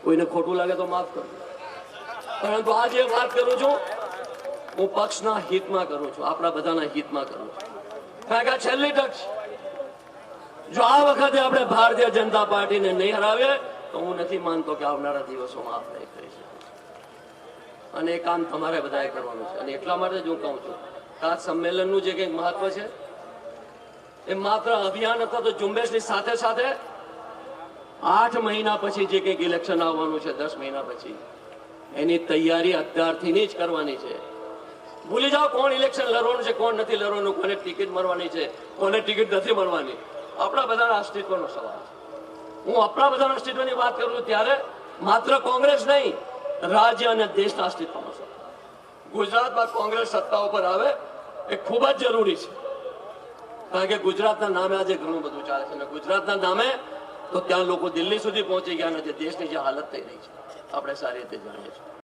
કોઈને ખોટું લાગે તો માફ કરો, પરંતુ આ જે વાત કરું છું હું પક્ષના હિતમાં કરું છું, આપણા બધાના હિતમાં કરું છું, કારણ કે આ છેલ્લી તક છે. જો આ વખતે આપણે ભારતીય જનતા પાર્ટીને નહીં હરાવીએ તો હું નથી માનતો કે આવનારા દિવસોમાં આપણે કરી શકીએ. અને એ કામ તમારે બધાએ કરવાનું છે. અને એટલા માટે જ હું કહું છું કે આ સંમેલનનું જે કંઈક મહત્વ છે એ માત્ર અભિયાન અથવા તો ઝુંબેશની સાથે સાથે 8 મહિના પછી જે કંઈક ઇલેક્શન આવવાનું છે, 10 મહિના પછી, એની તૈયારી અત્યારથી જ કરવાની છે. ભૂલી જાઓ કોણ ઇલેક્શન લડવાનું છે, કોણ નથી લડવાનું, કોને ટિકિટ મળવાની છે, કોને ટિકિટ નથી મળવાની. આપણા બધાના અસ્તિત્વનો સવાલ છે. હું આપણા બધાના અસ્તિત્વની વાત કરું છું ત્યારે માત્ર કોંગ્રેસ નહીં, રાજ્ય અને દેશના અસ્તિત્વનો સવાલ. ગુજરાતમાં કોંગ્રેસ સત્તા ઉપર આવે એ ખૂબ જ જરૂરી છે, કારણ કે ગુજરાતના નામે આજે ઘણું બધું ચાલે છે. અને ગુજરાતના નામે તો ત્યાં લોકો દિલ્હી સુધી પહોંચી ગયા નથી. દેશની જે હાલત થઈ રહી છે આપણે સારી રીતે જાણીએ છીએ.